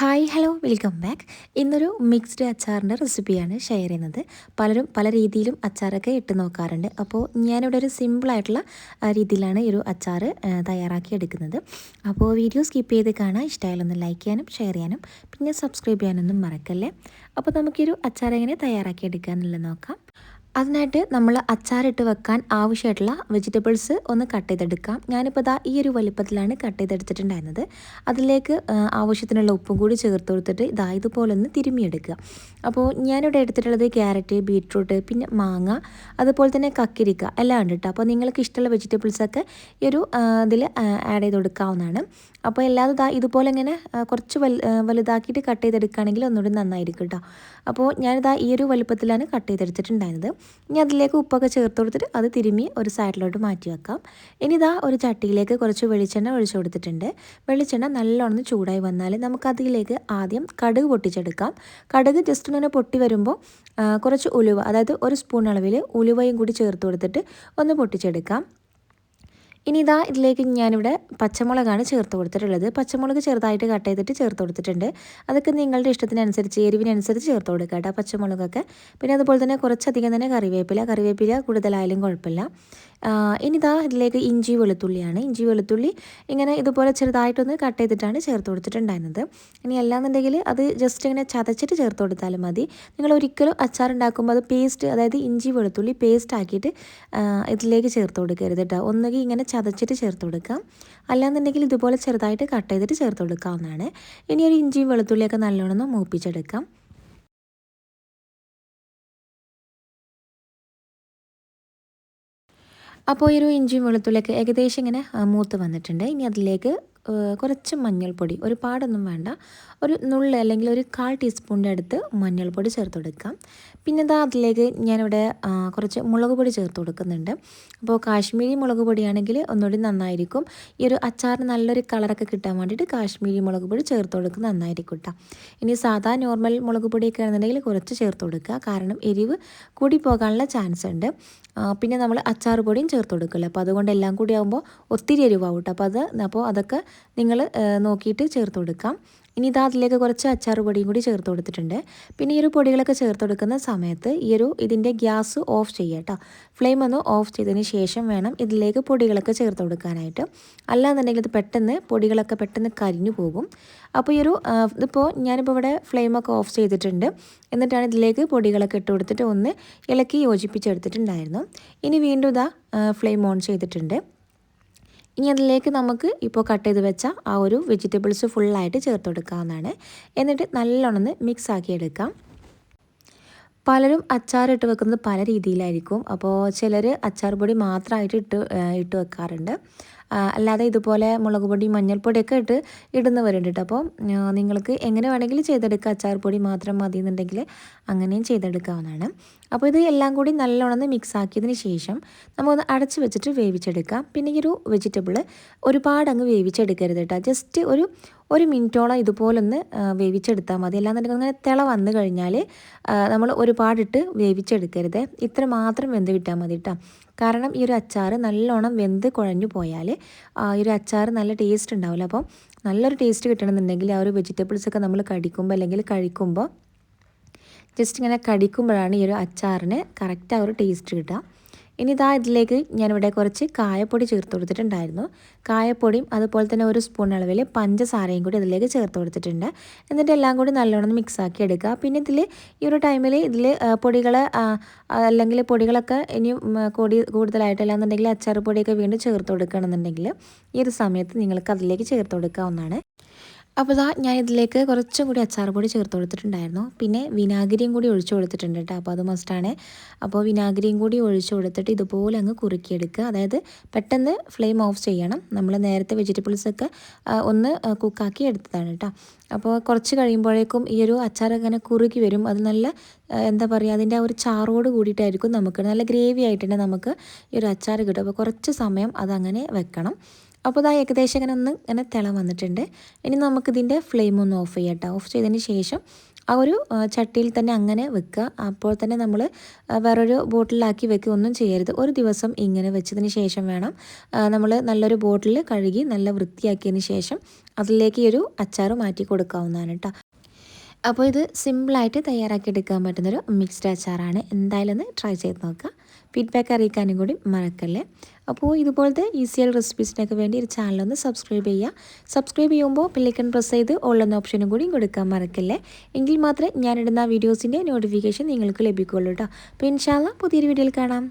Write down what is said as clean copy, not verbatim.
Hi hello welcome back. ഇന്നൊരു mixed അച്ചാറിൻ്റെ റെസിപ്പിയാണ് share ചെയ്യുന്നത്. പലരും പല രീതിയിലും അച്ചാറൊക്കെ ഇട്ട് നോക്കാറുണ്ട്. അപ്പോൾ ഞാനിവിടെ ഒരു സിമ്പിളായിട്ടുള്ള രീതിയിലാണ് ഈ ഒരു അച്ചാർ തയ്യാറാക്കി എടുക്കുന്നത്. അപ്പോൾ വീഡിയോ സ്കിപ്പ് ചെയ്ത് കാണാൻ ഇഷ്ടമായാലൊന്ന് ലൈക്ക് ചെയ്യാനും ഷെയർ ചെയ്യാനും പിന്നെ സബ്സ്ക്രൈബ് ചെയ്യാനൊന്നും മറക്കല്ലേ. അപ്പോൾ നമുക്കൊരു അച്ചാർ എങ്ങനെ തയ്യാറാക്കി എടുക്കുക എന്നുള്ളത് നോക്കാം. അതിനായിട്ട് നമ്മൾ അച്ചാറിട്ട് വെക്കാൻ ആവശ്യമായിട്ടുള്ള വെജിറ്റബിൾസ് ഒന്ന് കട്ട് ചെയ്തെടുക്കാം. ഞാനിപ്പോൾ ദാ ഈ ഒരു വലിപ്പത്തിലാണ് കട്ട് ചെയ്തെടുത്തിട്ടുണ്ടായിരുന്നത്. അതിലേക്ക് ആവശ്യത്തിനുള്ള ഉപ്പും കൂടി ചേർത്ത് കൊടുത്തിട്ട് ഇതാ ഇതുപോലെ ഒന്ന് തിരുമ്മിയെടുക്കുക. അപ്പോൾ ഞാനിവിടെ എടുത്തിട്ടുള്ളത് ക്യാരറ്റ്, ബീട്രൂട്ട്, പിന്നെ മാങ്ങ, അതുപോലെ തന്നെ കക്കിരിക്ക എല്ലാം ഉണ്ട് കേട്ടോ. അപ്പോൾ നിങ്ങൾക്ക് ഇഷ്ടമുള്ള വെജിറ്റബിൾസൊക്കെ ഈ ഒരു ഇതിൽ ആഡ് ചെയ്ത് കൊടുക്കാവുന്നതാണ്. അപ്പോൾ എല്ലാതും ദാ ഇതുപോലെ ഇങ്ങനെ കുറച്ച് വലുതാക്കിയിട്ട് കട്ട് ചെയ്തെടുക്കുകയാണെങ്കിൽ ഒന്നുകൂടി നന്നായിരിക്കും കേട്ടോ. അപ്പോൾ ഞാനിതാ ഈ ഒരു വലുപ്പത്തിലാണ് കട്ട് ചെയ്തെടുത്തിട്ടുണ്ടായിരുന്നത്. ഇനി അതിലേക്ക് ഉപ്പൊക്കെ ചേർത്ത് കൊടുത്തിട്ട് അത് തിരുമ്മി ഒരു സൈഡിലോട്ട് മാറ്റി വെക്കാം. ഇനി ഇതാ ഒരു ചട്ടിയിലേക്ക് കുറച്ച് വെളിച്ചെണ്ണ ഒഴിച്ചു കൊടുത്തിട്ടുണ്ട്. വെളിച്ചെണ്ണ നല്ലോണം ചൂടായി വന്നാൽ നമുക്കതിലേക്ക് ആദ്യം കടുക് പൊട്ടിച്ചെടുക്കാം. കടുക് ജസ്റ്റ് ഇങ്ങനെ പൊട്ടി വരുമ്പോൾ കുറച്ച് ഉലുവ, അതായത് ഒരു സ്പൂൺ അളവിൽ ഉലുവയും കൂടി ചേർത്ത് കൊടുത്തിട്ട് ഒന്ന് പൊട്ടിച്ചെടുക്കാം. ഇനി ഇതാ ഇതിലേക്ക് ഞാനിവിടെ പച്ചമുളകാണ് ചേർത്ത് കൊടുത്തിട്ടുള്ളത്. പച്ചമുളക് ചെറുതായിട്ട് കട്ട് ചെയ്തിട്ട് ചേർത്ത് കൊടുത്തിട്ടുണ്ട്. അതൊക്കെ നിങ്ങളുടെ ഇഷ്ടത്തിനനുസരിച്ച് എരിവിനനുസരിച്ച് ചേർത്ത് കൊടുക്കുക കേട്ടോ പച്ചമുളകൊക്കെ. പിന്നെ അതുപോലെ തന്നെ കുറച്ചധികം തന്നെ കറിവേപ്പില കൂടുതലായാലും കുഴപ്പമില്ല. ഇനി ഇതാ ഇതിലേക്ക് ഇഞ്ചി വെളുത്തുള്ളിയാണ്. ഇഞ്ചി വെളുത്തുള്ളി ഇങ്ങനെ ഇതുപോലെ ചെറുതായിട്ടൊന്ന് കട്ട് ചെയ്തിട്ടാണ് ചേർത്ത് കൊടുത്തിട്ടുണ്ടായിരുന്നത്. ഇനി അല്ലാന്നുണ്ടെങ്കിൽ അത് ജസ്റ്റ് ഇങ്ങനെ ചതച്ചിട്ട് ചേർത്ത് കൊടുത്താലും മതി. നിങ്ങൾ ഒരിക്കലും അച്ചാർ ഉണ്ടാക്കുമ്പോൾ അത് പേസ്റ്റ്, അതായത് ഇഞ്ചി വെളുത്തുള്ളി പേസ്റ്റ് ആക്കിയിട്ട് ഇതിലേക്ക് ചേർത്ത് കൊടുക്കരുത് കേട്ടോ. ഒന്നുകിൽ ഇങ്ങനെ ചതച്ചിട്ട് ചേർത്ത് കൊടുക്കാം, അല്ലാന്നുണ്ടെങ്കിൽ ഇതുപോലെ ചെറുതായിട്ട് കട്ട് ചെയ്തിട്ട് ചേർത്ത് കൊടുക്കാവുന്നതാണ്. ഇനി ഒരു ഇഞ്ചിയും വെളുത്തുള്ളിയൊക്കെ നല്ലോണം മൂപ്പിച്ചെടുക്കാം. അപ്പോൾ ഈ ഒരു ഇഞ്ചിയും വെളുത്തുള്ളിയൊക്കെ ഏകദേശം ഇങ്ങനെ മൂത്ത് വന്നിട്ടുണ്ട്. ഇനി അതിലേക്ക് കുറച്ച് മഞ്ഞൾപ്പൊടി, ഒരുപാടൊന്നും വേണ്ട, ഒരു നുള്ള് അല്ലെങ്കിൽ ഒരു 1/4 ടീസ്പൂണിൻ്റെ അടുത്ത് മഞ്ഞൾപ്പൊടി ചേർത്ത് കൊടുക്കാം. പിന്നെ ഇതാ അതിലേക്ക് ഞാനിവിടെ കുറച്ച് മുളക് പൊടി ചേർത്ത് കൊടുക്കുന്നുണ്ട്. അപ്പോൾ കാശ്മീരി മുളക് പൊടിയാണെങ്കിൽ ഒന്നുകൂടി നന്നായിരിക്കും. ഈ ഒരു അച്ചാറിന് നല്ലൊരു കളറൊക്കെ കിട്ടാൻ വേണ്ടിയിട്ട് കാശ്മീരി മുളക് പൊടി ചേർത്ത് കൊടുക്കുന്നത് നന്നായിരിക്കും കേട്ടോ. ഇനി സാധാ നോർമൽ മുളക് പൊടിയൊക്കെ ആണെന്നുണ്ടെങ്കിൽ കുറച്ച് ചേർത്ത് കൊടുക്കുക, കാരണം എരിവ് കൂടി പോകാനുള്ള ചാൻസ് ഉണ്ട്. പിന്നെ നമ്മൾ അച്ചാർ പൊടിയും ചേർത്ത് കൊടുക്കില്ല. അപ്പോൾ അതുകൊണ്ട് എല്ലാം കൂടി ആകുമ്പോൾ ഒത്തിരി എരിവാകും കേട്ടോ. അപ്പോൾ അതൊക്കെ നിങ്ങൾ നോക്കിയിട്ട് ചേർത്ത് കൊടുക്കാം. ഇനി ഇതാ അതിലേക്ക് കുറച്ച് അച്ചാർ പൊടിയും കൂടി ചേർത്ത് കൊടുത്തിട്ടുണ്ട്. പിന്നെ ഈ ഒരു പൊടികളൊക്കെ ചേർത്ത് കൊടുക്കുന്ന സമയത്ത് ഇതിൻ്റെ ഗ്യാസ് ഓഫ് ചെയ്യുക കേട്ടോ. ഫ്ലെയിം ഒന്ന് ഓഫ് ചെയ്തതിന് ശേഷം വേണം ഇതിലേക്ക് പൊടികളൊക്കെ ചേർത്ത് കൊടുക്കാനായിട്ട്. അല്ലാന്നുണ്ടെങ്കിൽ ഇത് പൊടികളൊക്കെ പെട്ടെന്ന് കരിഞ്ഞു പോകും. അപ്പോൾ ഇതിപ്പോൾ ഞാനിപ്പോൾ ഇവിടെ ഫ്ലെയിമൊക്കെ ഓഫ് ചെയ്തിട്ടുണ്ട്. എന്നിട്ടാണ് ഇതിലേക്ക് പൊടികളൊക്കെ ഇട്ട് കൊടുത്തിട്ട് ഒന്ന് ഇളക്കി യോജിപ്പിച്ചെടുത്തിട്ടുണ്ടായിരുന്നു. ഇനി വീണ്ടും ഇതാ ഫ്ലെയിം ഓൺ ചെയ്തിട്ടുണ്ട്. ഇനി അതിലേക്ക് നമുക്ക് ഇപ്പോൾ കട്ട് ചെയ്ത് വെച്ച ആ ഒരു വെജിറ്റബിൾസ് ഫുള്ളായിട്ട് ചേർത്ത് കൊടുക്കാവുന്നതാണ്. എന്നിട്ട് നല്ലോണം മിക്സ് ആക്കി എടുക്കാം. പലരും അച്ചാറിട്ട് വെക്കുന്നത് പല രീതിയിലായിരിക്കും. അപ്പോൾ ചിലർ അച്ചാർ പൊടി മാത്രമായിട്ട് ഇട്ട് വെക്കാറുണ്ട്. അല്ലാതെ ഇതുപോലെ മുളക് പൊടി, മഞ്ഞൾപ്പൊടിയൊക്കെ ഇടുന്നവരുണ്ട് കേട്ടോ. അപ്പോൾ നിങ്ങൾക്ക് എങ്ങനെ വേണമെങ്കിലും ചെയ്തെടുക്കുക. അച്ചാർ പൊടി മാത്രം മതി എന്നുണ്ടെങ്കിൽ അങ്ങനെയും ചെയ്തെടുക്കാവുന്നതാണ്. അപ്പോൾ ഇത് എല്ലാം കൂടി നല്ലോണം മിക്സ് ആക്കിയതിന് ശേഷം നമ്മളൊന്ന് അടച്ച് വെച്ചിട്ട് വേവിച്ചെടുക്കാം. പിന്നെ ഈ ഒരു വെജിറ്റബിൾ ഒരുപാടങ്ങ് വേവിച്ചെടുക്കരുത് കേട്ടോ. ജസ്റ്റ് ഒരു മിനിറ്റോളം ഇതുപോലൊന്ന് വേവിച്ചെടുത്താൽ മതി. അല്ലാന്നുണ്ടെങ്കിൽ അങ്ങനെ തിള വന്നു കഴിഞ്ഞാൽ നമ്മൾ ഒരുപാടിട്ട് വേവിച്ചെടുക്കരുത്. ഇത്ര മാത്രം വെന്ത് കിട്ടാൽ മതി കേട്ടോ. കാരണം ഈ ഒരു അച്ചാർ നല്ലോണം വെന്ത് കുഴഞ്ഞു പോയാൽ ഈ ഒരു അച്ചാർ നല്ല ടേസ്റ്റ് ഉണ്ടാവില്ല. അപ്പോൾ നല്ലൊരു ടേസ്റ്റ് കിട്ടണമെന്നുണ്ടെങ്കിൽ ആ ഒരു വെജിറ്റബിൾസൊക്കെ നമ്മൾ കടിക്കുമ്പോൾ അല്ലെങ്കിൽ കഴിക്കുമ്പോൾ ജസ്റ്റ് ഇങ്ങനെ കടിക്കുമ്പോഴാണ് ഈ ഒരു അച്ചാറിന് കറക്റ്റ് ആ ഒരു ടേസ്റ്റ് കിട്ടുക. ഇനി ഇതാ ഇതിലേക്ക് ഞാനിവിടെ കുറച്ച് കായപ്പൊടി ചേർത്ത് കൊടുത്തിട്ടുണ്ടായിരുന്നു. കായപ്പൊടിയും അതുപോലെ തന്നെ ഒരു സ്പൂൺ അളവിൽ പഞ്ചസാരയും കൂടി ഇതിലേക്ക് ചേർത്ത് കൊടുത്തിട്ടുണ്ട്. എന്നിട്ട് എല്ലാം കൂടി നല്ലോണം മിക്സ് ആക്കി എടുക്കുക. പിന്നെ ഈ ഒരു ടൈമിൽ അല്ലെങ്കിൽ പൊടികളൊക്കെ ഇനിയും കൂടുതലായിട്ട് അല്ലാന്നുണ്ടെങ്കിൽ അച്ചാർ പൊടിയൊക്കെ വീണ്ടും ചേർത്ത് കൊടുക്കുകയാണെന്നുണ്ടെങ്കിൽ ഈ ഒരു സമയത്ത് നിങ്ങൾക്ക് അതിലേക്ക് ചേർത്ത് കൊടുക്കാവുന്നതാണ്. അപ്പോൾ ഞാൻ ഇതിലേക്ക് കുറച്ചും കൂടി അച്ചാർ പൊടി ചേർത്ത് കൊടുത്തിട്ടുണ്ടായിരുന്നു. പിന്നെ വിനാഗിരിയും കൂടി ഒഴിച്ചു കൊടുത്തിട്ടുണ്ട് കേട്ടോ. അപ്പോൾ അത് മസ്റ്റാണ്. അപ്പോൾ വിനാഗിരിയും കൂടി ഒഴിച്ചു കൊടുത്തിട്ട് ഇതുപോലെ അങ്ങ് കുറുക്കിയെടുക്കുക. അതായത് പെട്ടെന്ന് ഫ്ലെയിം ഓഫ് ചെയ്യണം. നമ്മൾ നേരത്തെ വെജിറ്റബിൾസൊക്കെ ഒന്ന് കുക്കാക്കി എടുത്തതാണ് കേട്ടോ. അപ്പോൾ കുറച്ച് കഴിയുമ്പോഴേക്കും ഈ ഒരു അച്ചാർ അങ്ങനെ കുറുകി വരും. അത് നല്ല എന്താ പറയുക, അതിൻ്റെ ആ ഒരു ചാറോട് കൂടിയിട്ടായിരിക്കും നമുക്ക് നല്ല ഗ്രേവി ആയിട്ട് തന്നെ നമുക്ക് ഈ ഒരു അച്ചാർ കിട്ടും. അപ്പോൾ കുറച്ച് സമയം അതങ്ങനെ വെക്കണം. അപ്പോൾ ഏകദേശം ഇങ്ങനെ തിള വന്നിട്ടുണ്ട്. ഇനി നമുക്കിതിൻ്റെ ഫ്ലെയിം ഒന്ന് ഓഫ് ചെയ്യാം കേട്ടോ. ഓഫ് ചെയ്തതിന് ശേഷം ആ ഒരു ചട്ടിയിൽ തന്നെ അങ്ങനെ വെക്കുക. അപ്പോൾ തന്നെ നമ്മൾ വേറൊരു ബോട്ടിലാക്കി വെക്കുക ഒന്നും ചെയ്യരുത്. ഒരു ദിവസം ഇങ്ങനെ വെച്ചതിന് ശേഷം വേണം നമ്മൾ നല്ലൊരു ബോട്ടിൽ കഴുകി നല്ല വൃത്തിയാക്കിയതിന് ശേഷം അതിലേക്ക് ഈ ഒരു അച്ചാർ മാറ്റി കൊടുക്കാവുന്നതാണ് കേട്ടോ. അപ്പോൾ ഇത് സിമ്പിളായിട്ട് തയ്യാറാക്കിയെടുക്കാൻ പറ്റുന്നൊരു മിക്സ്ഡ് അച്ചാറാണ്. എന്തായാലും ഒന്ന് ട്രൈ ചെയ്ത് നോക്കുക. ഫീഡ്ബാക്ക് അറിയിക്കാനും കൂടി മറക്കല്ലേ. അപ്പോൾ ഇതുപോലത്തെ ഈസിയൽ റെസിപ്പീസിനൊക്കെ വേണ്ടി ഒരു ചാനലൊന്ന് സബ്സ്ക്രൈബ് ചെയ്യുക. സബ്സ്ക്രൈബ് ചെയ്യുമ്പോൾ ബെല്ലൈക്കൺ പ്രസ് ചെയ്ത് ഓൾ എന്ന ഓപ്ഷനും കൂടി കൊടുക്കാൻ മറക്കല്ലേ. എങ്കിൽ മാത്രമേ ഞാനിടുന്ന വീഡിയോസിൻ്റെ നോട്ടിഫിക്കേഷൻ നിങ്ങൾക്ക് ലഭിക്കുകയുള്ളൂ കേട്ടോ. അപ്പോൾ ഇൻഷാ അല്ലാഹ് പുതിയൊരു വീഡിയോയിൽ കാണാം.